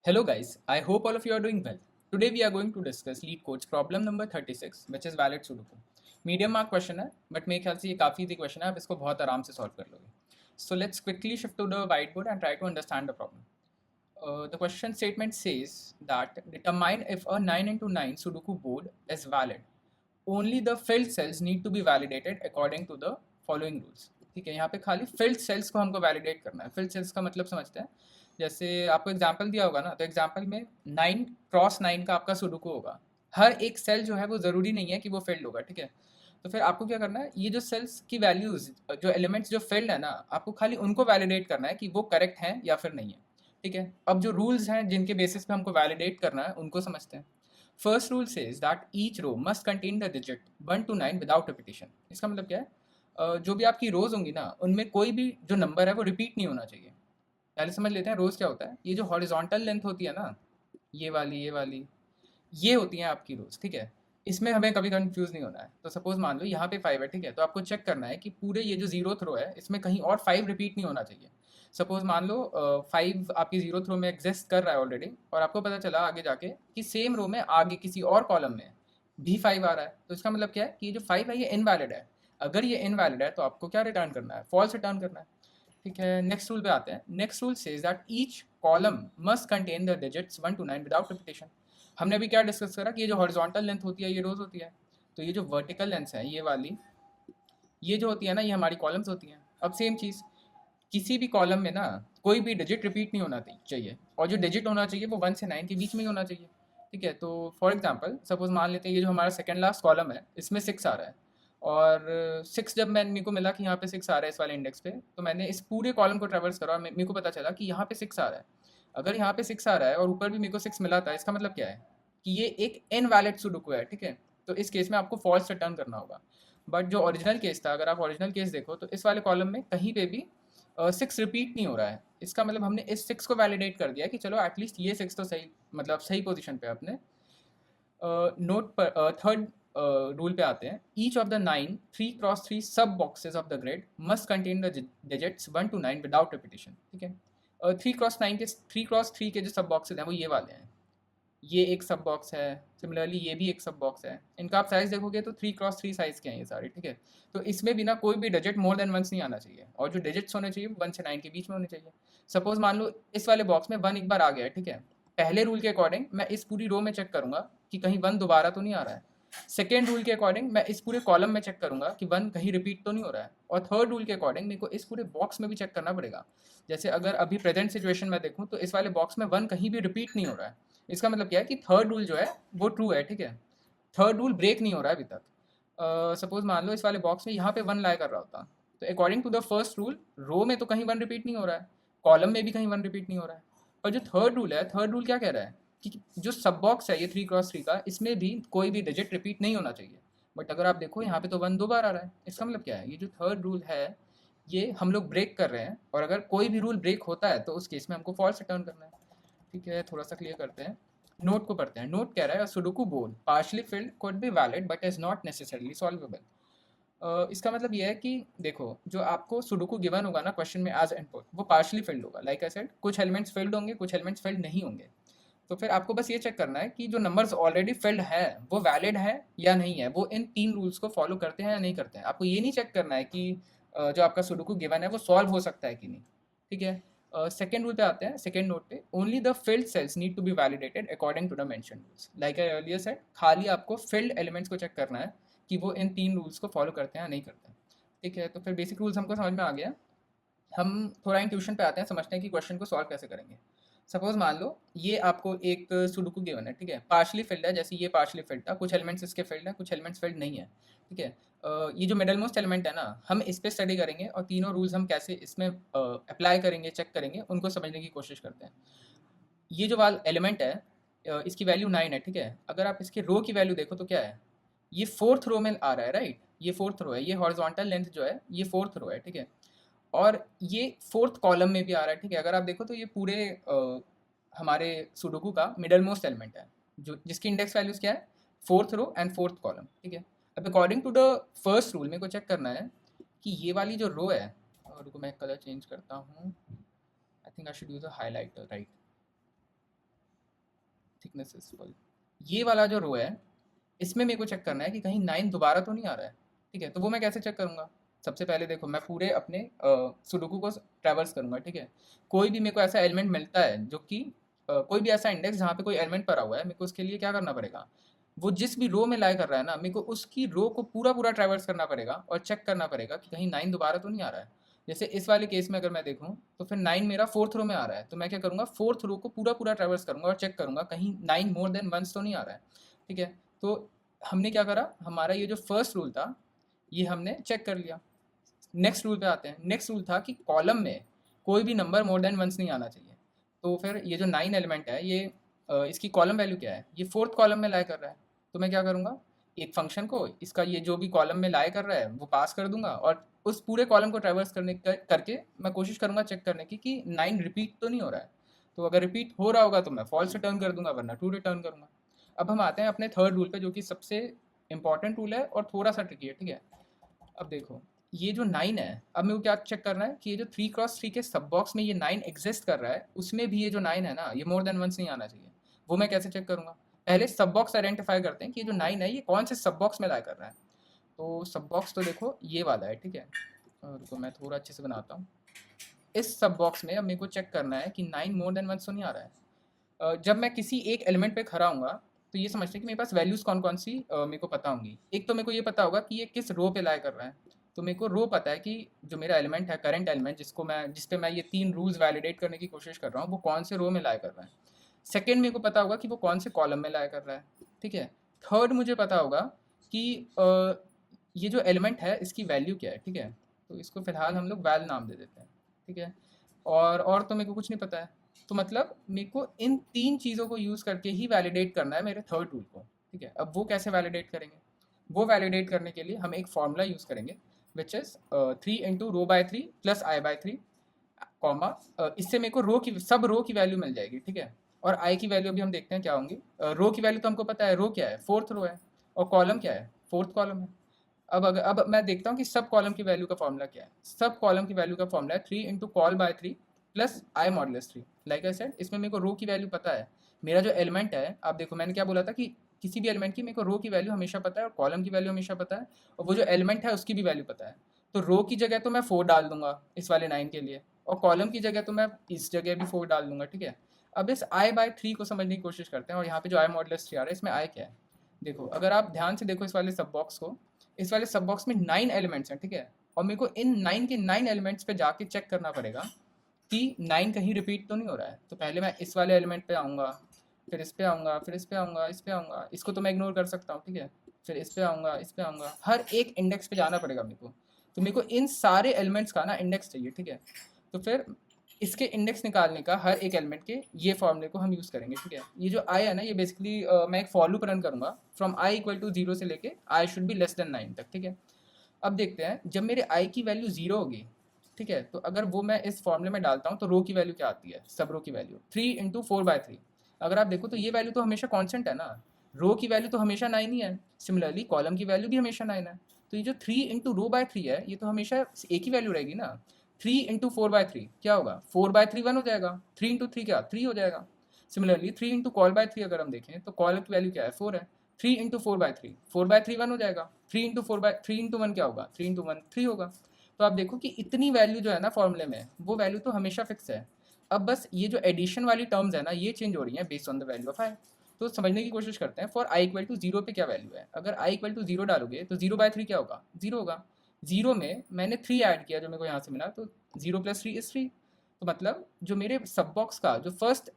Hello guys, I hope all of you are doing well. Today we are going to discuss Lead Code's problem number 36 which is valid Sudoku. Medium mark question है but मेरे ख्याल से ये काफ़ी easy question है, आप इसको बहुत आराम से सॉल्व कर लोगे. So let's quickly shift to the white board and try to understand the problem. The question statement says that determine if a 9 into 9 Sudoku board is valid. Only the filled cells need to be validated according to the following rules. ठीक है, यहाँ पे खाली field sales को हमको validate करना है. Field sales का मतलब समझते हैं. जैसे आपको एग्जांपल दिया होगा ना, तो एग्जांपल में 9 × 9 का आपका सुडोकू होगा. हर एक सेल जो है वो ज़रूरी नहीं है कि वो फिल्ड होगा. ठीक है, तो फिर आपको क्या करना है, ये जो सेल्स की वैल्यूज़, जो एलिमेंट्स जो फिल्ड है ना, आपको खाली उनको वैलिडेट करना है कि वो करेक्ट हैं या फिर नहीं है. ठीक है, अब जो रूल्स हैं जिनके बेसिस पे हमको वैलिडेट करना है उनको समझते हैं. First rule says that each row must contain the digit 1 to 9 without repetition. इसका मतलब क्या है, जो भी आपकी रोज होंगी ना, उनमें कोई भी जो नंबर है वो रिपीट नहीं होना चाहिए. पहले समझ लेते हैं रोज क्या होता है. ये जो हॉरिजॉन्टल लेंथ होती है ना, ये वाली ये होती हैं आपकी रोज. ठीक है, इसमें हमें कभी कंफ्यूज नहीं होना है. तो सपोज मान लो यहाँ पे 5 है. ठीक है, तो आपको चेक करना है कि पूरे ये जो जीरो थ्रो है इसमें कहीं और 5 रिपीट नहीं होना चाहिए. सपोज मान लो 5 आपकी जीरो थ्रो में एग्जिस्ट कर रहा है ऑलरेडी, और आपको पता चला आगे जाके कि सेम रो में आगे किसी और कॉलम में भी 5 आ रहा है. तो इसका मतलब क्या है कि ये जो 5 है ये इनवैलिड है. अगर ये इनवैलिड है तो आपको क्या रिटर्न करना है, फॉल्स रिटर्न करना है. ठीक है, नेक्स्ट रूल पे आते हैं. Next rule says that each column must contain the digits 1 to 9 without repetition. हमने अभी क्या डिस्कस करा कि ये जो हॉरिजॉन्टल लेंथ होती है ये रोज होती है. तो ये जो वर्टिकल लेंथ है ये वाली, ये जो होती है ना, ये हमारी कॉलम्स होती हैं. अब सेम चीज़, किसी भी कॉलम में ना कोई भी डिजिट रिपीट नहीं होना चाहिए, और जो डिजिट होना चाहिए वो 1 से 9 के बीच में ही होना चाहिए. ठीक है, तो फॉर एग्जांपल सपोज मान लेते हैं ये जो हमारा सेकंड लास्ट कॉलम है इसमें 6 आ रहा है, और 6 जब मेरे को मिला कि यहाँ पे 6 आ रहा है इस वाले इंडेक्स पे, तो मैंने इस पूरे कॉलम को ट्रेवर्स करा और मेरे को पता चला कि यहाँ पे 6 आ रहा है. अगर यहाँ पे 6 आ रहा है और ऊपर भी मेरे को 6 मिला था, इसका मतलब क्या है कि ये एक इनवैलिड सुडोकू है. ठीक है, तो इस केस में आपको फॉल्स रिटर्न करना होगा. बट जो ओरिजिनल केस था, अगर आप ओरिजिनल केस देखो तो इस वाले कॉलम में कहीं पे भी 6 रिपीट नहीं हो रहा है. इसका मतलब हमने इस 6 को वैलिडेट कर दिया कि चलो एटलीस्ट ये 6 तो सही, मतलब सही पोजीशन पे अपने. नोट पर थर्ड रूल पे आते हैं. ईच ऑफ द 9 3 × 3 सब boxes of the grid must contain the digits 1 to 9 without repetition. ठीक है, 3 × 3 के जो सब बॉक्सेस हैं वो ये वाले हैं. ये एक सब बॉक्स है, सिमिलरली ये भी एक सब बॉक्स है. इनका आप साइज़ देखोगे तो 3 × 3 साइज़ के हैं ये सारे. ठीक है, तो इसमें भी ना कोई भी डिजिट मोर देन वंस नहीं आना चाहिए, और जो डिजिट्स होने चाहिए वो 1 से 9 के बीच में होने चाहिए. सपोज मान लो इस वाले बॉक्स में 1 एक बार आ गया है. ठीक है, पहले रूल के अकॉर्डिंग मैं इस पूरी रो में चेक करूंगा कि कहीं 1 दोबारा तो नहीं आ रहा है. सेकेंड रूल के अकॉर्डिंग मैं इस पूरे कॉलम में चेक करूंगा कि 1 कहीं रिपीट तो नहीं हो रहा है. और थर्ड रूल के अकॉर्डिंग मेरे को इस पूरे बॉक्स में भी चेक करना पड़ेगा. जैसे अगर अभी प्रेजेंट सिचुएशन में देखूँ तो इस वाले बॉक्स में 1 कहीं भी रिपीट नहीं हो रहा है. इसका मतलब क्या है कि थर्ड रूल जो है वो ट्रू है. ठीक है, थर्ड रूल ब्रेक नहीं हो रहा है अभी तक. सपोज मान लो इस वाले बॉक्स में यहाँ पे 1 लाई कर रहा होता, तो according to the first rule row में तो कहीं 1 रिपीट नहीं हो रहा है, कॉलम में भी कहीं 1 रिपीट नहीं हो रहा है. और जो थर्ड रूल है, थर्ड रूल क्या कह रहा है कि जो सब बॉक्स है ये 3 × 3 का, इसमें भी कोई भी डिजिट रिपीट नहीं होना चाहिए. बट अगर आप देखो यहाँ पे तो 1 दो बार आ रहा है. इसका मतलब क्या है, ये जो थर्ड रूल है ये हम लोग ब्रेक कर रहे हैं, और अगर कोई भी रूल ब्रेक होता है तो उस केस में हमको फॉल्स रिटर्न करना है. ठीक है, थोड़ा सा क्लियर करते हैं. नोट को पढ़ते हैं. नोट कह रहा है sudoku board partially filled could be valid but is not necessarily solvable. इसका मतलब ये है कि देखो, जो आपको सुडोकू गिवन होगा ना क्वेश्चन में एज इनपुट, वो पार्शली फिल्ड होगा. लाइक आई सेड, कुछ एलिमेंट्स फिल्ड होंगे, कुछ एलिमेंट्स फिल्ड नहीं होंगे. तो फिर आपको बस ये चेक करना है कि जो नंबर्स ऑलरेडी फिल्ड है वो वैलिड है या नहीं है, वो इन 3 रूल्स को फॉलो करते हैं या नहीं करते हैं. आपको ये नहीं चेक करना है कि जो आपका सुडोकू गिवन है वो सॉल्व हो सकता है कि नहीं. ठीक है, सेकेंड रूल पे आते हैं. सेकेंड नोट पे, only the filled cells need to be validated according to the mention rules. Like I earlier said, खाली आपको फिल्ड एलिमेंट्स को चेक करना है कि वो इन 3 रूल्स को फॉलो करते हैं या नहीं करते हैं. ठीक है, तो फिर बेसिक रूल्स हमको समझ में आ गया. हम थोड़ा इंट्यूशन पे आते हैं, समझते हैं कि क्वेश्चन को सॉल्व कैसे करेंगे. सपोज मान लो ये आपको एक सुडोकू गिवन है. ठीक है, पार्शली फिल्ड है, जैसे ये पार्शली फिल्ड था, कुछ एलिमेंट्स इसके फिल्ड है, कुछ एलिमेंट्स फिल्ड नहीं है. ठीक है, ये जो मिडल मोस्ट एलिमेंट है ना, हम इस पे स्टडी करेंगे और तीनों रूल्स हम कैसे इसमें अप्लाई करेंगे, चेक करेंगे, उनको समझने की कोशिश करते हैं. ये जो वाल एलिमेंट है, इसकी वैल्यू 9 है. ठीक है, अगर आप इसके रो की वैल्यू देखो तो क्या है, ये फोर्थ रो में आ रहा है. राइट, ये फोर्थ रो है, ये हॉरिजॉन्टल लेंथ जो है ये फोर्थ रो है. ठीक है, और ये फोर्थ कॉलम में भी आ रहा है. ठीक है, अगर आप देखो तो ये पूरे हमारे सुडोकू का मिडल मोस्ट एलिमेंट है, जो जिसकी इंडेक्स वैल्यूज क्या है, fourth row and fourth column. ठीक है, अब according to the first rule मेरे को चेक करना है कि ये वाली जो रो है, और रुको मैं कलर चेंज करता हूँ. I think I should use a highlighter. Right, thickness is full. ये वाला जो रो है इसमें मेरे को चेक करना है कि कहीं 9 दोबारा तो नहीं आ रहा है, ठीक है। तो वो मैं कैसे चेक करूँगा? सबसे पहले देखो मैं पूरे अपने सुडोकू को ट्रैवर्स करूँगा, ठीक है। कोई भी मेरे को ऐसा एलिमेंट मिलता है जो कि कोई भी ऐसा इंडेक्स जहाँ पे कोई एलिमेंट पड़ा हुआ है, मेरे को उसके लिए क्या करना पड़ेगा? वो जिस भी रो में लाई कर रहा है ना, मेरे को उसकी रो को पूरा ट्रैवर्स करना पड़ेगा और चेक करना पड़ेगा कि कहीं 9 दोबारा तो नहीं आ रहा है। जैसे इस वाले केस में अगर मैं देखूँ तो फिर 9 मेरा 4th रो में आ रहा है, तो मैं क्या करूँगा? 4th रो को पूरा ट्रैवर्स करूँगा और चेक करूँगा कहीं 9 मोर देन वंस तो नहीं आ रहा है, ठीक है। तो हमने क्या करा? हमारा ये जो फर्स्ट रूल था ये हमने चेक कर लिया। नेक्स्ट रूल पे आते हैं। नेक्स्ट रूल था कि कॉलम में कोई भी नंबर मोर देन वंस नहीं आना चाहिए। तो फिर ये जो 9 एलिमेंट है ये इसकी कॉलम वैल्यू क्या है? ये 4th कॉलम में लाई कर रहा है। तो मैं क्या करूँगा? एक फंक्शन को इसका ये जो भी कॉलम में लाई कर रहा है वो पास कर दूंगा और उस पूरे कॉलम को ट्रैवर्स करके मैं कोशिश करूँगा चेक करने की कि 9 रिपीट तो नहीं हो रहा है। तो अगर रिपीट हो रहा होगा तो मैं फॉल्स रिटर्न कर दूंगा, वरना ट्रू रिटर्न करूँगा। अब हम आते हैं अपने थर्ड रूल पे, जो कि सबसे इंपॉर्टेंट रूल है और थोड़ा सा ट्रिकी है, ठीक है। अब देखो ये जो 9 है, अब मेरे को क्या चेक करना है कि ये जो 3x3 के सब बॉक्स में ये 9 एग्जिस्ट कर रहा है, उसमें भी ये जो 9 है ना, ये मोर देन वंस नहीं आना चाहिए। वो मैं कैसे चेक करूँगा? पहले सब बॉक्स आइडेंटिफाई करते हैं कि ये जो 9 है ये कौन से सब बॉक्स में लाई कर रहा है। तो सब बॉक्स तो देखो ये वाला है, ठीक है। रुको मैं थोड़ा अच्छे से बनाता हूँ। इस सब बॉक्स में अब मेरे को चेक करना है कि 9 मोर देन वंस तो नहीं आ रहा है। जब मैं किसी एक एलिमेंट पे खड़ा हूँगा तो ये समझते हैं कि मेरे पास वैल्यूज़ कौन कौन सी मेरे को पता होंगी। एक तो मेरे को ये पता होगा कि ये किस रो पे लाई कर रहा है। तो मेरे को रो पता है कि जो मेरा एलिमेंट है, करंट एलिमेंट, जिस पे मैं ये 3 रूल्स वैलिडेट करने की कोशिश कर रहा हूँ, वो कौन से रो में लाई कर रहा है। सेकंड मेरे को पता होगा कि वो कौन से कॉलम में लाई कर रहा है, ठीक है। थर्ड मुझे पता होगा कि ये जो एलिमेंट है इसकी वैल्यू क्या है, ठीक है। तो इसको फिलहाल हम लोग वैल नाम दे देते हैं, ठीक है। और तो मेरे को कुछ नहीं पता है। तो मतलब मेरे को इन 3 चीज़ों को यूज़ करके ही वैलिडेट करना है मेरे थर्ड रूल को, ठीक है। अब वो कैसे वैलिडेट करेंगे? वो वैलिडेट करने के लिए हम एक फॉर्मूला यूज़ करेंगे which is 3 into row by 3 plus I by 3, comma इससे मेरे को सब रो की वैल्यू मिल जाएगी, ठीक है। और आई की वैल्यू अभी हम देखते हैं क्या होंगी। रो की वैल्यू तो हमको पता है, रो क्या है? 4th रो है। और कॉलम क्या है? 4th कॉलम है। अब मैं देखता हूँ कि सब कॉलम की वैल्यू का फॉर्मूला क्या है। सब कॉलम की वैल्यू का फॉर्मूला है 3 into col by 3 plus I modulus 3। Like I said, इसमें मेरे को रो की वैल्यू पता है। मेरा जो एलिमेंट है, आप देखो मैंने क्या बोला था कि किसी भी एलिमेंट की मेरे को रो की वैल्यू हमेशा पता है और कॉलम की वैल्यू हमेशा पता है, और वो जो एलिमेंट है उसकी भी वैल्यू पता है। तो रो की जगह तो मैं 4 डाल दूंगा इस वाले 9 के लिए, और कॉलम की जगह तो मैं इस जगह भी 4 डाल दूंगा, ठीक है। अब इस आई बाय 3 को समझने की कोशिश करते हैं, और यहाँ पे जो आई मॉडुलस 3 आ रहा है, इसमें आई क्या है? देखो अगर आप ध्यान से देखो इस वाले सब बॉक्स को, इस वाले सब बॉक्स में 9 एलिमेंट्स हैं, ठीक है। और मेरे को इन 9 के 9 एलिमेंट्स पे जाके चेक करना पड़ेगा कि 9 कहीं रिपीट तो नहीं हो रहा है। तो पहले मैं इस वाले एलिमेंट पे आऊँगा, फिर इस पे आऊँगा, फिर इस पे आऊँगा, इस पे आऊँगा, इसको तो मैं इग्नोर कर सकता हूँ, ठीक है। फिर इस पे आऊँगा, इस पे आऊँगा, हर एक इंडेक्स पे जाना पड़ेगा मेरे को। तो मेरे को इन सारे एलिमेंट्स का ना इंडेक्स चाहिए, ठीक है। तो फिर इसके इंडेक्स निकालने का हर एक एलिमेंट के ये फॉर्मूले को हम यूज़ करेंगे, ठीक है। ये जो आई है ना, ये बेसिकली मैं एक फॉर लूप रन करूँगा फ्रॉम आई इक्वल टू 0 से लेके आई शुड बी लेस देन 9 तक, ठीक है। अब देखते हैं जब मेरे आई की वैल्यू 0 होगी, ठीक है, तो अगर वो मैं इस फॉर्मूले में डालता हूँ तो रो की वैल्यू क्या आती है? सब रो की वैल्यू 3 इंटू 4/3। अगर आप देखो तो ये वैल्यू तो हमेशा कॉन्स्टेंट है ना, रो की वैल्यू तो हमेशा 9 ही है। सिमिलरली कॉलम की वैल्यू भी हमेशा 9 है। तो ये जो 3 इंटू रो बाय 3 है, ये तो हमेशा एक ही वैल्यू रहेगी ना। 3 इंटू 4/3 क्या होगा? 4/3 1 हो जाएगा। 3 इंटू 3 क्या? 3 हो जाएगा। सिमिलरली 3 इंटू कॉल बाय 3 अगर हम देखें तो कॉल की वैल्यू क्या है? 4 है। 3 इंटू 4/3, 4/3 1 हो जाएगा। 3 इंटू 3 इंटू 1 क्या होगा? 3 इंटू 1 3 होगा। तो आप देखो कि इतनी वैल्यू जो है ना फॉर्मूले में, वो वैल्यू तो हमेशा फिक्स है। अब बस ये जो एडिशन वाली टर्म्स है ना, ये चेंज हो रही हैं based on the value of I. तो समझने की कोशिश करते हैं। फॉर आई इक्वल टू 0 पे क्या वैल्यू है? अगर आई इक्वल टू 0 डालोगे तो 0/3 क्या होगा? 0 होगा। 0 में मैंने 3 ऐड किया जो मेरे को यहाँ से मिला, तो 0 + 3 = 3। तो मतलब जो मेरे सब बॉक्स का जो फर्स्ट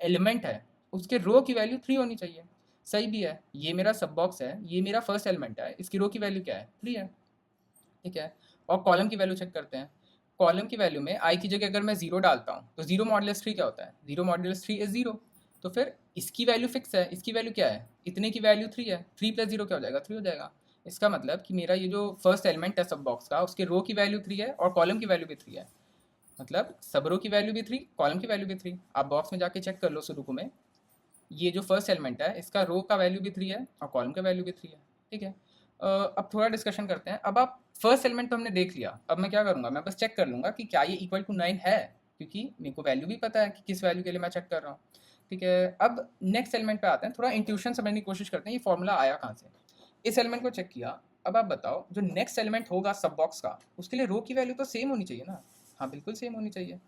एलिमेंट है उसके रो की वैल्यू 3 होनी चाहिए। सही भी है, ये मेरा सब बॉक्स है, ये मेरा फर्स्ट एलिमेंट है, इसकी रो की वैल्यू क्या है? 3 है, ठीक है। और कॉलम की वैल्यू चेक करते हैं। कॉलम की वैल्यू में आई की जगह अगर मैं 0 डालता हूँ तो 0 मॉडुलस 3 क्या होता है? 0 मॉडुलस 3 = 0। तो फिर इसकी वैल्यू फिक्स है, इसकी वैल्यू क्या है? इतने की वैल्यू 3 है। 3 + 0 क्या हो जाएगा? 3 हो जाएगा। इसका मतलब कि मेरा ये जो फर्स्ट एलिमेंट है सब बॉक्स का, उसके रो की वैल्यू 3 है और कॉलम की वैल्यू भी 3 है। मतलब सब रो की वैल्यू भी 3, कॉलम की वैल्यू भी 3। आप बॉक्स में जाके चेक कर लो सुडोकू में, ये जो फर्स्ट एलिमेंट है इसका रो का वैल्यू भी 3 है और कॉलम का वैल्यू भी 3 है, ठीक है। अब थोड़ा डिस्कशन करते हैं। अब आप फर्स्ट एलिमेंट तो हमने देख लिया, अब मैं क्या करूँगा? मैं बस चेक कर लूँगा कि क्या ये इक्वल टू 9 है, क्योंकि मेरे को वैल्यू भी पता है कि किस वैल्यू के लिए मैं चेक कर रहा हूँ। ठीक है। अब नेक्स्ट एलिमेंट पे आते हैं, थोड़ा इंट्यूशन समझने की कोशिश करते हैं ये फॉर्मूला आया कहाँ से। इस एलिमेंट को चेक किया, अब आप बताओ जो नेक्स्ट एलिमेंट होगा सब बॉक्स का उसके लिए रो की वैल्यू तो सेम होनी चाहिए ना। हाँ बिल्कुल सेम होनी चाहिए,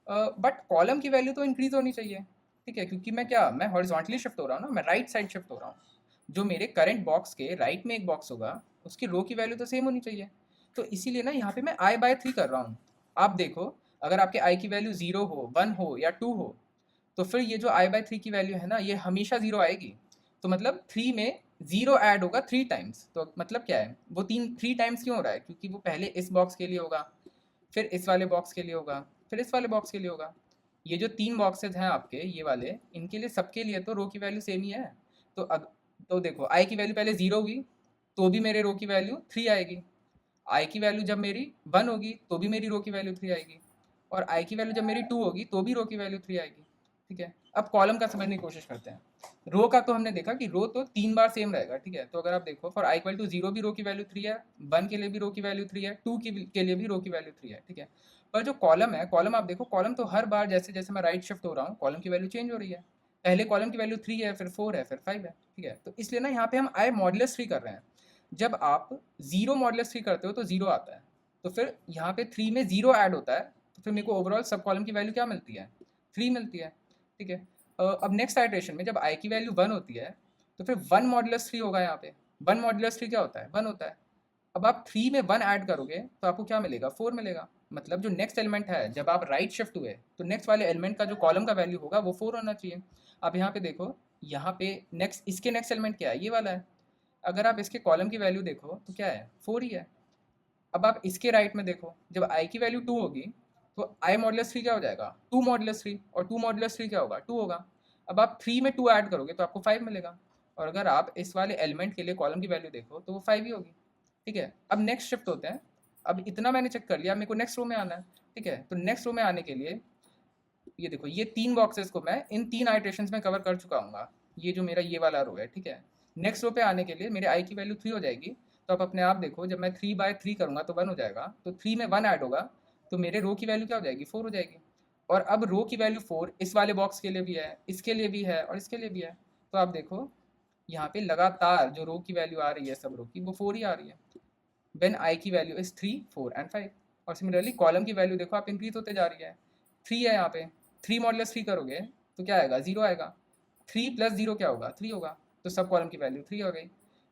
बट कॉलम की वैल्यू तो इंक्रीज होनी चाहिए। ठीक है, क्योंकि मैं हॉरिजॉन्टली शिफ्ट हो रहा हूँ ना, मैं राइट साइड शिफ्ट हो रहा हूँ। जो मेरे करंट बॉक्स के राइट में एक बॉक्स होगा उसकी रो की वैल्यू तो सेम होनी चाहिए। तो इसीलिए ना यहाँ पे मैं i/3 कर रहा हूँ। आप देखो, अगर आपके i की वैल्यू 0 हो, 1 हो या 2 हो, तो फिर ये जो i/3 की वैल्यू है ना ये हमेशा 0 आएगी। तो मतलब 3 में 0 ऐड होगा 3 टाइम्स। तो मतलब क्या है, वो 3 टाइम्स क्यों हो रहा है, क्योंकि वो पहले इस बॉक्स के लिए होगा, फिर इस वाले बॉक्स के लिए होगा, फिर इस वाले बॉक्स के लिए होगा। ये जो 3 बॉक्सेज हैं आपके ये वाले, इनके लिए सबके लिए तो रो की वैल्यू सेम ही है। तो तो देखो आई की वैल्यू पहले 0 होगी तो भी मेरे रो की वैल्यू 3 आएगी। आई की वैल्यू जब मेरी 1 होगी तो भी मेरी रो की वैल्यू 3 आएगी। और आई की वैल्यू जब मेरी 2 होगी तो भी रो की वैल्यू 3 आएगी। ठीक है, अब कॉलम का समझने की कोशिश करते हैं। रो का तो हमने देखा कि रो तो 3 बार सेम रहेगा। ठीक है, तो अगर आप देखो फॉर i=0 भी रो की वैल्यू 3 है, 1 के लिए भी रो की वैल्यू 3 है, 2 के लिए भी रो की वैल्यू 3 है। ठीक है, पर जो कॉलम है, कॉलम आप देखो, कॉलम तो हर बार जैसे जैसे मैं राइट शिफ्ट हो रहा हूँ कॉलम की वैल्यू चेंज हो रही है। पहले कॉलम की वैल्यू 3 है, फिर 4 है, फिर 5 है। ठीक है, तो इसलिए ना यहाँ पे हम i मॉडुलस 3 कर रहे हैं। जब आप 0 मॉडुलस 3 करते हो तो 0 आता है, तो फिर यहाँ पे 3 में 0 ऐड होता है, तो फिर मेरे को ओवरऑल सब कॉलम की वैल्यू क्या मिलती है, 3 मिलती है। ठीक है, अब नेक्स्ट आइट्रेशन में जब i की वैल्यू 1 होती है तो फिर 1 मॉडुलस 3 होगा। यहाँ पे 1 मॉडुलस 3 क्या होता है, 1 होता है। अब आप 3 में 1 ऐड करोगे तो आपको क्या मिलेगा, 4 मिलेगा। मतलब जो नेक्स्ट एलिमेंट है, जब आप राइट शिफ्ट हुए तो नेक्स्ट वाले एलिमेंट का जो कॉलम का वैल्यू होगा वो 4 होना चाहिए। आप यहाँ पे देखो, यहाँ पे इसके नेक्स्ट एलिमेंट क्या है, ये वाला है। अगर आप इसके कॉलम की वैल्यू देखो तो क्या है, 4 ही है। अब आप इसके राइट में देखो, जब i की वैल्यू 2 होगी तो i मॉडुलस 3 क्या हो जाएगा, 2 मॉडुलस 3, और 2 मॉडुलस 3 क्या होगा, 2 होगा। अब आप 3 में 2 ऐड करोगे तो आपको 5 मिलेगा। और अगर आप इस वाले एलिमेंट के लिए कॉलम की वैल्यू देखो तो वो 5 ही होगी। ठीक है, अब नेक्स्ट शिफ्ट होते हैं। अब इतना मैंने चेक कर लिया, मेरे को नेक्स्ट रो में आना है। ठीक है, तो नेक्स्ट रो में आने के लिए ये देखो, ये 3 बॉक्सेस को मैं इन 3 आइट्रेशंस में कवर कर चुका हूँ। ये जो मेरा ये वाला रो है। ठीक है, नेक्स्ट रो पे आने के लिए मेरे आई की वैल्यू 3 हो जाएगी। तो आप अपने आप देखो, जब मैं 3/3 करूँगा तो 1 हो जाएगा, तो 3 में 1 ऐड होगा तो मेरे रो की वैल्यू क्या हो जाएगी, 4 हो जाएगी। और अब रो की वैल्यू 4 इस वाले बॉक्स के लिए भी है, इसके लिए भी है, और इसके लिए भी है। तो आप देखो यहाँ पे लगातार जो रो की वैल्यू आ रही है सब रो की, वो 4 ही आ रही है। व्हेन आई की वैल्यू इज 3, 4 एंड 5। और सिमिलरली कॉलम की वैल्यू देखो आप इंक्रीज होते जा रही है। 3 है यहाँ पे, 3 मॉडुलस 3 करोगे तो क्या आएगा, 0 आएगा। 3 + 0 क्या होगा, 3 होगा। तो सब कॉलम की वैल्यू 3 हो गई।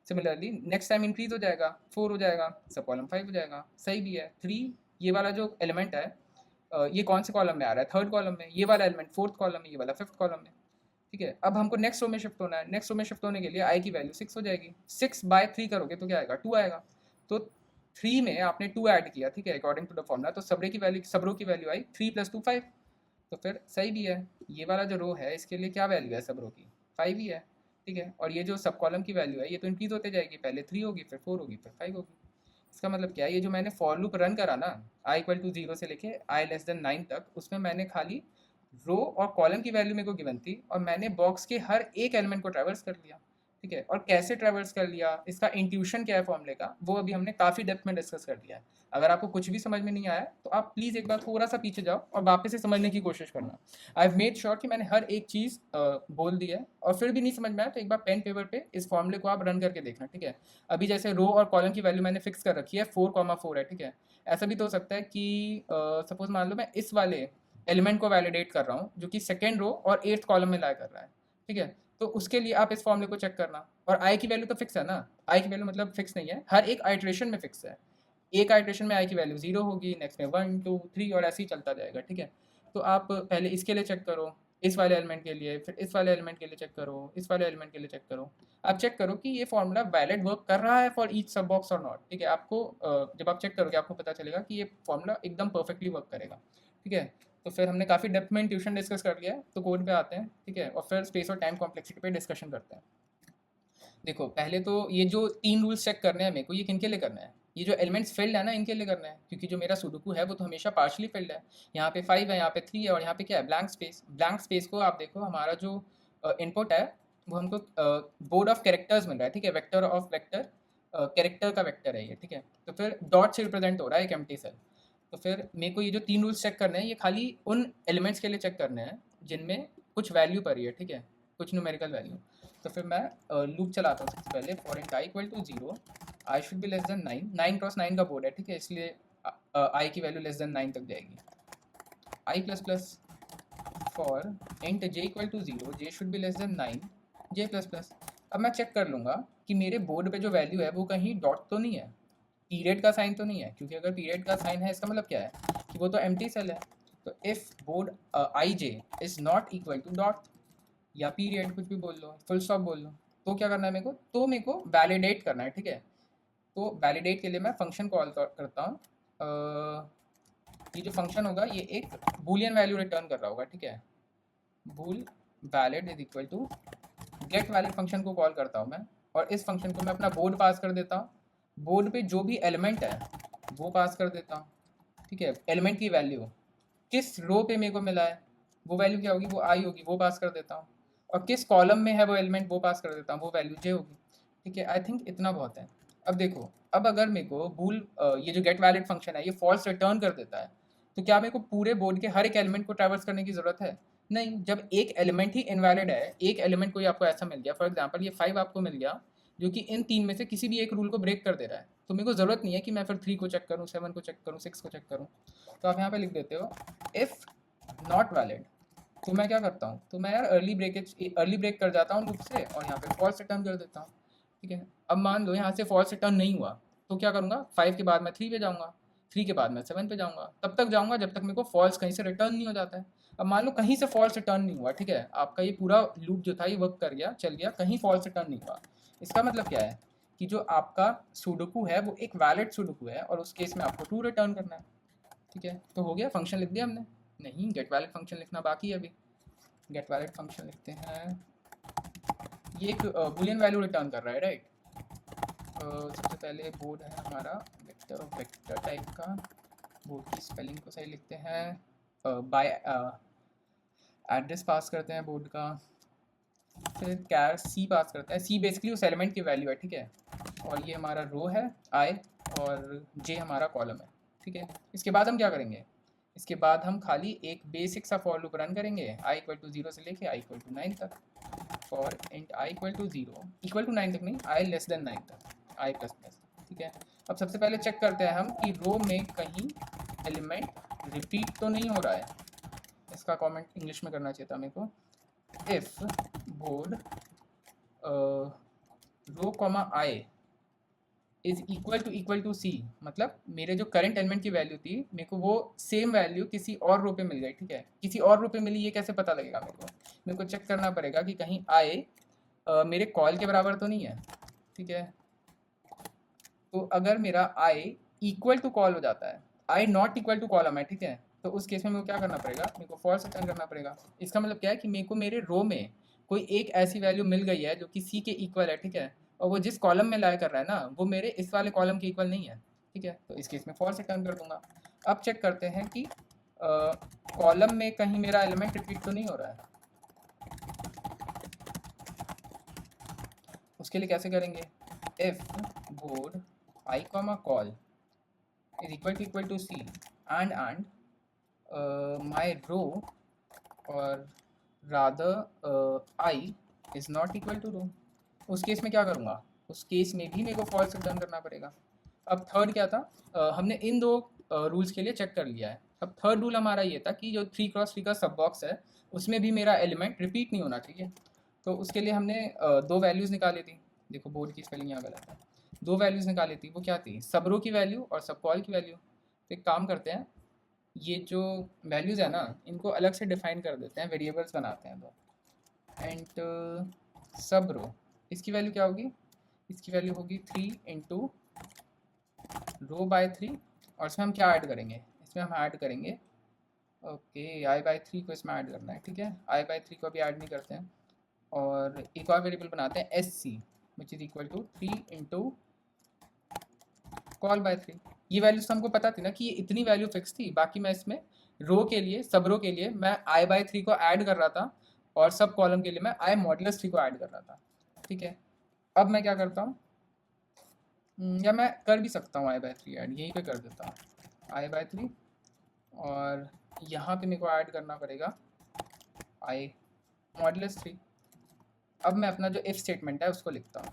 सिमिलरली नेक्स्ट टाइम इंक्रीज हो जाएगा, 4 हो जाएगा, सब कॉलम 5 हो जाएगा। सही भी है। 3 ये वाला जो एलिमेंट है, ये कौन से कॉलम में आ रहा है, थर्ड कॉलम में। ये वाला एलिमेंट फोर्थ कॉलम में, ये वाला फिफ्थ कॉलम में। ठीक है, अब हमको नेक्स्ट रो में शिफ्ट होना है। नेक्स्ट रो में शिफ्ट होने के लिए आई की वैल्यू 6 हो जाएगी। 6/3 करोगे तो क्या आएगा, 2 आएगा। तो 3 में आपने 2 ऐड किया। ठीक है, अकॉर्डिंग टू द फॉर्मूला। तो सबरो की वैल्यू आई 3 + 2 5। तो फिर सही भी है। ये वाला जो रो है इसके लिए क्या वैल्यू है सबरो की, 5 ही है। ठीक है, और ये जो सब कॉलम की वैल्यू है ये तो इंक्रीज होते जाएगी, पहले 3 होगी, फिर 4 होगी, फिर 5 होगी। इसका मतलब क्या है, ये जो मैंने फॉर लूप रन करा ना, i=0 से लेके i<9 तक, उसमें मैंने खाली रो और कॉलम की वैल्यू मेरे को गिवन थी, और मैंने बॉक्स के हर एक एलिमेंट को ट्रैवर्स कर लिया। ठीक है, और कैसे ट्रैवर्स कर लिया, इसका इंट्यूशन क्या है फॉर्मूले का, वो अभी हमने काफ़ी डेप्थ में डिस्कस कर लिया है। अगर आपको कुछ भी समझ में नहीं आया तो आप प्लीज़ एक बार थोड़ा सा पीछे जाओ और वापस से समझने की कोशिश करना। आई हैव मेड श्योर कि मैंने हर एक चीज़ बोल दी है, और फिर भी नहीं समझ में आया तो एक बार पेन पेपर पे इस फॉर्मूले को आप रन करके देखना। ठीक है, अभी जैसे रो और कॉलम की वैल्यू मैंने फिक्स कर रखी है, 4,4 है। ठीक है, ऐसा भी तो हो सकता है कि सपोज मान लो मैं इस वाले एलिमेंट को वैलिडेट कर रहा हूँ जो कि सेकेंड रो और 8th कॉलम में ला कर रहा है। ठीक है, तो उसके लिए आप इस फॉर्मूले को चेक करना। और आई की वैल्यू तो फिक्स है ना, आई की वैल्यू मतलब फिक्स नहीं है, हर एक आइट्रेशन में फिक्स है। एक आइट्रेशन में आई की वैल्यू 0 होगी, नेक्स्ट में 1 2 3 और ऐसे ही चलता जाएगा। ठीक है, तो आप पहले इसके लिए चेक करो, इस वाले एलिमेंट के लिए, फिर इस वाले एलिमेंट के लिए चेक करो, इस वाले एलिमेंट के लिए चेक करो। आप चेक करो कि ये फॉर्मूला वैलिड वर्क कर रहा है फॉर ईच सब बॉक्स और नॉट। ठीक है, आपको जब आप चेक करोगे आपको पता चलेगा कि ये फॉर्मूला एकदम परफेक्टली वर्क करेगा। ठीक है, तो फिर हमने काफ़ी डेप्थ में ट्यूशन डिस्कस कर लिया है, तो कोड पे आते हैं। ठीक है, और फिर स्पेस और टाइम कॉम्प्लेक्सिटी पे डिस्कशन करते हैं। देखो पहले तो ये जो 3 रूल्स चेक करने हैं मेरे को, ये किनके लिए करना है, ये जो एलिमेंट्स फिल्ड है ना इनके लिए करना है, क्योंकि जो मेरा सुडोकू है वो तो हमेशा पार्शली फिल्ड है। यहाँ पे 5 है, यहाँ पे 3 है, और यहाँ पे क्या है, ब्लैंक स्पेस। ब्लैंक स्पेस को आप देखो, हमारा जो इनपुट है वो हमको बोर्ड ऑफ कैरेक्टर्स मिल रहा है। ठीक है, वेक्टर ऑफ वेक्टर, कैरेक्टर का वेक्टर है ये। ठीक है, तो फिर डॉट से रिप्रेजेंट हो रहा है एक एम्प्टी सेल। तो फिर मेरे को ये जो 3 रूल्स चेक करने हैं ये खाली उन एलिमेंट्स के लिए चेक करने हैं जिनमें कुछ वैल्यू पर ही है, ठीक है, कुछ न्यूमेरिकल वैल्यू। तो फिर मैं लूप चलाता हूँ सबसे पहले, for int I equal to 0, I should be less than 9, 9 cross 9 का बोर्ड है, ठीक है, इसलिए आई की वैल्यू लेस देन 9 तक जाएगी। I plus plus for int j equal to 0, j should be less than 9, j plus plus. अब मैं चेक कर लूँगा कि मेरे बोर्ड पे जो वैल्यू है वो कहीं डॉट तो नहीं है, पीरियड का साइन तो नहीं है, क्योंकि अगर पीरियड का साइन है इसका मतलब क्या है कि वो तो एम्प्टी सेल है। तो if board I J is not equal to dot या पीरियड, कुछ भी बोल लो, फुल स्टॉप बोल लो, तो क्या करना है मेरे को, तो मेरे को वैलिडेट करना है, ठीक है। तो वैलिडेट के लिए मैं फंक्शन कॉल करता हूँ। ये जो फंक्शन होगा ये एक बूलियन वैल्यू रिटर्न कर रहा होगा, ठीक है। Bool valid is equal to get valid function को कॉल करता हूँ मैं, और इस फंक्शन को मैं अपना बोर्ड पास कर देता हूँ। बोर्ड पे जो भी एलिमेंट है वो पास कर देता हूँ, ठीक है। एलिमेंट की वैल्यू किस रो पे मेरे को मिला है वो वैल्यू क्या होगी, वो आई होगी, वो पास कर देता हूँ। और किस कॉलम में है वो एलिमेंट वो पास कर देता हूँ, वो वैल्यू जे होगी, ठीक है। आई थिंक इतना बहुत है। अब देखो, अब अगर मेरे को बूल ये जो गेट वैलिड फंक्शन है ये फॉल्स रिटर्न कर देता है, तो क्या मेरे को पूरे बोर्ड के हर एक एलिमेंट को ट्रैवर्स करने की ज़रूरत है? नहीं। जब एक एलिमेंट ही इनवैलिड है, एक एलिमेंट कोई आपको ऐसा मिल गया, फॉर एग्जांपल ये 5 आपको मिल गया जो कि इन 3 में से किसी भी एक रूल को ब्रेक कर दे रहा है, तो मेरे को ज़रूरत नहीं है कि मैं फिर 3 को चेक करूँ, 7 को चेक करूँ, 6 को चेक करूँ। तो आप यहाँ पे लिख देते हो इफ़ नॉट वैलिड। तो मैं क्या करता हूँ, तो मैं यार अर्ली ब्रेक कर जाता हूँ लूप से, और यहाँ पे फॉल्स रिटर्न कर देता हूँ, ठीक है। अब मान लो यहाँ से फॉल्स रिटर्न नहीं हुआ, तो क्या करूँगा, 5 के बाद मैं 3 पे जाऊँगा, 3 के बाद मैं 7 पे जाऊँगा, तब तक जाऊँगा जब तक मेरे को फॉल्स कहीं से रिटर्न नहीं हो जाता है। अब मान लो कहीं से फॉल्स रिटर्न नहीं हुआ, ठीक है, आपका ये पूरा लूप जो था ये वर्क कर गया, चल गया, कहीं फॉल्स रिटर्न नहीं हुआ। इसका मतलब क्या है कि जो आपका सुडोकू है वो एक वैलिड सुडोकू है, और उस केस में आपको 2 रिटर्न करना है, ठीक है। तो हो गया, फंक्शन लिख दिया हमने। नहीं, गेट वैलिड फंक्शन लिखना बाकी है अभी। गेट वैलिड फंक्शन लिखते हैं, ये एक बुलियन वैल्यू रिटर्न कर रहा है, राइट। सबसे पहले बोर्ड है हमारा वेक्टर, वेक्टर टाइप का। बोर्ड की स्पेलिंग को सही लिखते हैं, बाय एड्रेस पास करते हैं बोर्ड का, फिर कैर सी पास करते हैं। सी बेसिकली उस एलिमेंट की वैल्यू है, ठीक है। और ये हमारा रो है आई, और जे हमारा कॉलम है, ठीक है। इसके बाद हम क्या करेंगे, इसके बाद हम खाली एक बेसिक सा फॉर लूप रन करेंगे, आई इक्वल टू 0 से लेके आई इक्वल टू 9 तक। For int I equal to 0, equal to 9 तक नहीं, आई लेस देन 9 तक, आई प्लस प्लस, ठीक है। अब सबसे पहले चेक करते हैं हम कि रो में कहीं एलिमेंट रिपीट तो नहीं हो रहा है। इसका कमेंट इंग्लिश में करना चाहिए था मेरे को। If board row comma I is equal to C, मतलब मेरे जो करंट एलिमेंट की वैल्यू थी मेरे को वो सेम वैल्यू किसी और रो पे मिल गई, ठीक है। किसी और रो पे मिली, ये कैसे पता लगेगा मेरे को चेक करना पड़ेगा कि कहीं आई मेरे कॉल के बराबर तो नहीं है, ठीक है। तो अगर मेरा आई इक्वल टू कॉल हो जाता है, आई नॉट इक्वल टू कॉलम है, ठीक है, तो उस केस में मेरे को क्या करना पड़ेगा, मेरे को फॉल्स रिटर्न करना पड़ेगा। इसका मतलब क्या है कि मेरे को मेरे रो में कोई एक ऐसी वैल्यू मिल गई है जो कि सी के इक्वल है, ठीक है, और वो जिस कॉलम में लाई कर रहा है ना वो मेरे इस वाले कॉलम के इक्वल नहीं है, ठीक है। तो इस केस में फॉल्स रिटर्न कर दूंगा। अब चेक करते हैं कि कॉलम में कहीं मेरा एलिमेंट रिपीट तो नहीं हो रहा है। उसके लिए कैसे करेंगे, if board I comma call is equal to C and my row or rather I is not equal to row, उस केस में क्या करूँगा, उस केस में भी मेरे को फॉल्स रिटर्न करना पड़ेगा। अब थर्ड क्या था, हमने इन दो रूल्स के लिए चेक कर लिया है। अब थर्ड रूल हमारा ये था कि जो 3x3 का सब बॉक्स है उसमें भी मेरा एलिमेंट रिपीट नहीं होना चाहिए। तो उसके लिए हमने दो वैल्यूज़ निकाली थी। देखो बोर्ड की स्पेलिंग यहाँ गलत है। दो वैल्यूज़ निकाली थी, वो क्या थी, सब रो की वैल्यू और सब कॉल की वैल्यू। तो एक काम करते हैं, ये जो वैल्यूज़ है ना इनको अलग से डिफाइन कर देते हैं, वेरिएबल्स बनाते हैं। तो एंड सब रो, इसकी वैल्यू क्या होगी, इसकी वैल्यू होगी 3 इंटू रो बाय 3, और इसमें हम क्या ऐड करेंगे, इसमें हम ऐड करेंगे ओके आई बाय 3 को इसमें ऐड करना है, ठीक है। आई बाय 3 को अभी ऐड नहीं करते हैं, और एक और वेरिएबल बनाते हैं S C which is equal to 3 into col by 3। ये वैल्यूज तो हमको पता थी ना कि ये इतनी वैल्यू फिक्स थी, बाकी मैं इसमें रो के लिए, सब रो के लिए मैं आई बाय 3 को ऐड कर रहा था, और सब कॉलम के लिए मैं आई मॉडुलस 3 को ऐड कर रहा था, ठीक है। अब मैं क्या करता हूँ, या मैं कर भी सकता हूँ आई बाय 3 ऐड, यहीं पे कर देता हूँ आई बाय 3, और यहाँ पे मेरे को ऐड करना पड़ेगा आई मॉडुलस 3। अब मैं अपना जो इफ स्टेटमेंट है उसको लिखता हूँ,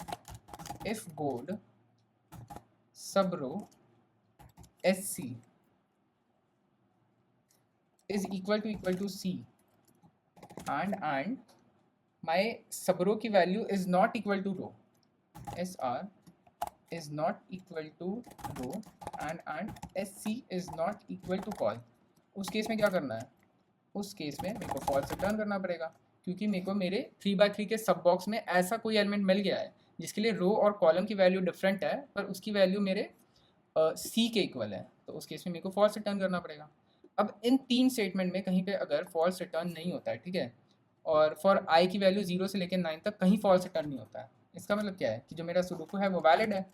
if board sub row S C is equal to C and my sub row की value is not equal to row, S R is not equal to row and S C is not equal to col. उस case में क्या करना है, उस case में मेरे को फॉल्स रिटर्न करना पड़ेगा, क्योंकि मेरे को मेरे 3x3 के सब बॉक्स में ऐसा कोई एलिमेंट मिल गया है जिसके लिए रो और कॉलम की वैल्यू डिफरेंट है पर उसकी वैल्यू मेरे सी के इक्वल है, तो उस केस में मेरे को फॉल्स रिटर्न करना पड़ेगा। अब इन 3 स्टेटमेंट में कहीं पे अगर फॉल्स रिटर्न नहीं होता है, ठीक है, और फॉर आई की वैल्यू 0 से लेकर 9 तक कहीं फॉल्स रिटर्न नहीं होता है, इसका मतलब क्या है कि जो मेरा सुडोकू है वो वैलिड है।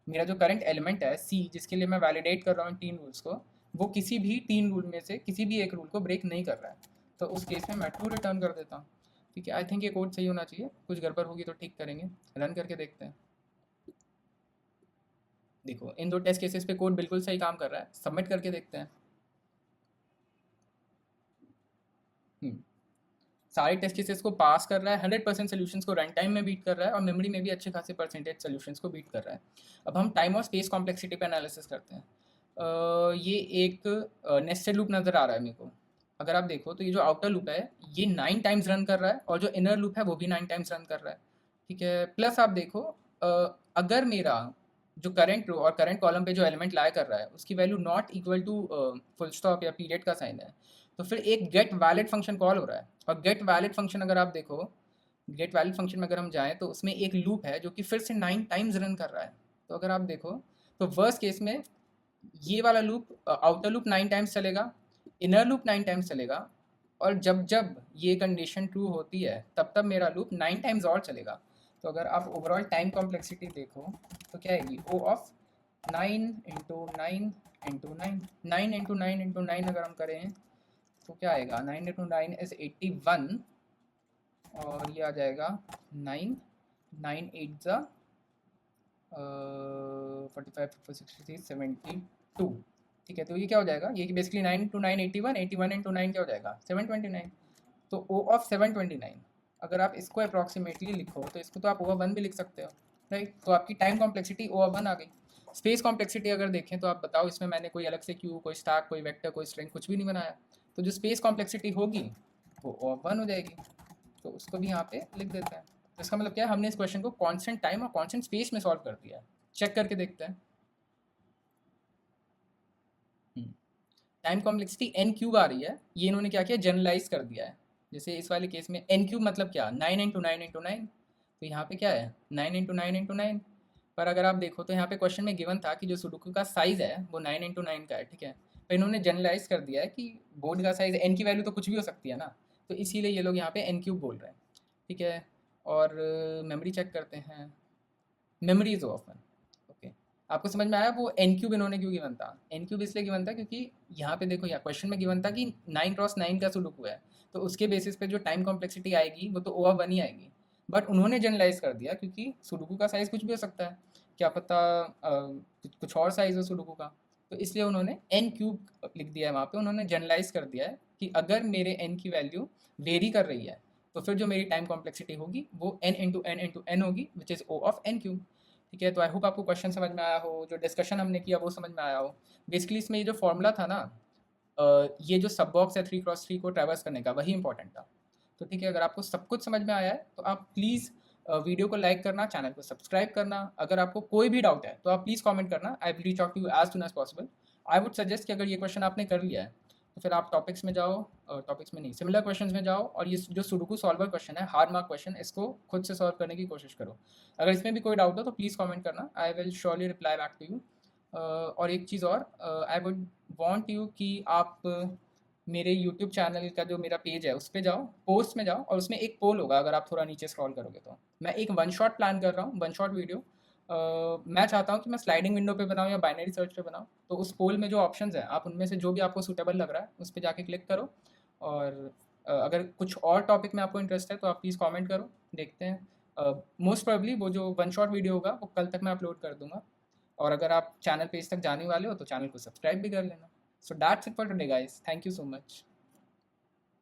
मेरा जो करंट एलिमेंट है सी, जिसके लिए मैं वैलिडेट कर रहा हूँ 3 रूल्स को, वो किसी भी 3 रूल में से किसी भी एक रूल को ब्रेक नहीं कर रहा है, तो उस केस में मैं ट्रू रिटर्न कर देता हूँ। ठीक है, आई थिंक ये कोड सही होना चाहिए, कुछ गड़बड़ होगी तो ठीक करेंगे, रन करके देखते हैं। देखो इन 2 टेस्ट केसेस पे कोड बिल्कुल सही काम कर रहा है, सबमिट करके देखते हैं। सारे टेस्ट केसेस को पास कर रहा है, 100% सोल्यूशंस को रन टाइम में बीट कर रहा है और मेमोरी में भी अच्छे खासे परसेंटेज सोल्यूशंस को बीट कर रहा है। अब हम टाइम और स्पेस कॉम्प्लेक्सिटी पे एनालिसिस करते हैं। ये एक नेस्टेड लूप नज़र आ रहा है मेरे को। अगर आप देखो तो ये जो आउटर लूप है ये 9 टाइम्स रन कर रहा है और जो इनर लूप है वो भी 9 टाइम्स रन कर रहा है। ठीक है, प्लस आप देखो अगर मेरा जो करंट रो और करंट कॉलम पे जो एलिमेंट लाई कर रहा है उसकी value not equal to full stop या पीरियड का साइन है, तो फिर एक गेट वैलिड फंक्शन कॉल हो रहा है। और गेट वैलिड फंक्शन अगर आप देखो, गेट वैलिड फंक्शन में अगर हम जाएँ तो उसमें एक लूप है जो कि फिर से 9 टाइम्स रन कर रहा है। तो अगर आप देखो तो वर्स्ट केस में ये वाला लूप आउटर लूप 9 टाइम्स चलेगा, इनर लूप 9 टाइम्स चलेगा, और जब जब ये कंडीशन ट्रू होती है तब तब मेरा लूप 9 टाइम्स और चलेगा। तो अगर आप ओवरऑल टाइम कॉम्प्लेक्सिटी देखो तो क्या आएगी, O of 9 into 9 into 9, 9 into 9 into 9 अगर हम करें तो क्या आएगा, 9 इंटू 9 इज 81, और ये आ जाएगा 9, 9 8 ज़ा 45 63 72। ठीक है, तो ये क्या हो जाएगा, ये बेसिकली 9 इंटू 9 81, 81 इंटू 9 क्या हो जाएगा 729। तो ओ ऑफ 729 अगर आप इसको अप्रॉक्सीमेटली लिखो तो इसको तो आप ओवर 1 भी लिख सकते हो, राइट। तो आपकी टाइम कॉम्प्लेक्सिटी ओवर 1 आ गई। स्पेस कॉम्प्लेक्सिटी अगर देखें तो आप बताओ, इसमें मैंने कोई अलग से क्यू, कोई स्टैक, कोई वेक्टर, कोई स्ट्रिंग कुछ भी नहीं बनाया, तो जो स्पेस कॉम्प्लेक्सिटी होगी वो ओवर 1 हो जाएगी, तो उसको भी यहाँ पे लिख देते हैं। तो इसका मतलब क्या है, हमने इस क्वेश्चन को कांस्टेंट टाइम और कांस्टेंट स्पेस में सॉल्व कर दिया है। चेक करके देखते हैं। टाइम कॉम्प्लेक्सिटी एन क्यूब आ रही है, ये इन्होंने क्या किया, जनरलाइज कर दिया है। जैसे इस वाले केस में एन क्यूब मतलब क्या, 9 इंटू 9 इंटू 9, तो यहाँ पे क्या है 9 इंटू 9 इंटू 9। पर अगर आप देखो तो यहाँ पे क्वेश्चन में गिवन था कि जो सुडोकू का साइज़ है वो 9 इंटू 9 का है, ठीक है। तो इन्होंने जनरलाइज कर दिया है कि बोर्ड का साइज़ एन की वैल्यू तो कुछ भी हो सकती है ना, तो इसीलिए ये लोग यहाँ पे एन क्यूब बोल रहे हैं, ठीक है। और मेमोरी चेक करते हैं, मेमोरी इज ऑफन, ओके। आपको समझ में आया वो एन क्यूब इन्होंने क्यों गिवन था, एन क्यूब इसलिए गिवन था क्योंकि यहाँ पे देखो, यहाँ क्वेश्चन में गिवन था कि 9x9 का सुडोकू है, तो उसके बेसिस पे जो टाइम कॉम्प्लेक्सिटी आएगी वो तो ओवर 1 ही आएगी। बट उन्होंने जनरलाइज कर दिया क्योंकि सुडोकू का साइज़ कुछ भी हो सकता है, क्या पता कुछ और साइज़ हो सुडोकू का, तो इसलिए उन्होंने एन क्यूब लिख दिया है वहाँ पे। उन्होंने जनरलाइज कर दिया है कि अगर मेरे एन की वैल्यू वेरी कर रही है तो फिर जो मेरी टाइम कॉम्प्लेक्सिटी होगी वो एन इंटू एन होगी, which is O of N cube. ठीक है, तो आई होप आपको क्वेश्चन समझ में आया हो, जो डिस्कशन हमने किया वो समझ में आया हो। बेसिकली इसमें ये जो फॉर्मूला था ना, ये जो सब बॉक्स है 3x3 को ट्रैवर्स करने का, वही इंपॉर्टेंट था। तो ठीक है, अगर आपको सब कुछ समझ में आया है तो आप प्लीज़ वीडियो को लाइक करना, चैनल को सब्सक्राइब करना। अगर आपको कोई भी डाउट है तो आप प्लीज़ कमेंट करना, I will reach out to you as soon as possible. I would suggest कि अगर ये क्वेश्चन आपने कर लिया है तो फिर आप टॉपिक्स में जाओ, टॉपिक्स में नहीं, सिमिलर क्वेश्चंस में जाओ, और ये जो सुडोकू सॉल्वर क्वेश्चन है, हार्ड मार्क क्वेश्चन, इसको खुद से सॉल्व करने की कोशिश करो। अगर इसमें भी कोई डाउट हो तो प्लीज़ कमेंट करना, I will surely reply back to you. और एक चीज़ और, आई वुड वांट यू कि आप मेरे यूट्यूब चैनल का जो मेरा पेज है उस पे जाओ, पोस्ट में जाओ, और उसमें एक पोल होगा, अगर आप थोड़ा नीचे स्क्रॉल करोगे तो मैं एक वन शॉट प्लान कर रहा हूँ, वन शॉट वीडियो। मैं चाहता हूँ कि मैं स्लाइडिंग विंडो पे बनाऊँ या बाइनरी सर्च पे बनाऊँ, तो उस पोल में जो ऑप्शंस हैं आप उनमें से जो भी आपको सूटेबल लग रहा है उस पर जाके क्लिक करो। और अगर कुछ और टॉपिक में आपको इंटरेस्ट है तो आप प्लीज़ कमेंट करो, देखते हैं। मोस्ट प्रोबेबली वो जो वन शॉट वीडियो होगा वो कल तक मैं अपलोड कर दूंगा। और अगर आप चैनल पेज तक जाने वाले हो तो चैनल को सब्सक्राइब भी कर लेना। So that's it for today guys, thank you so much.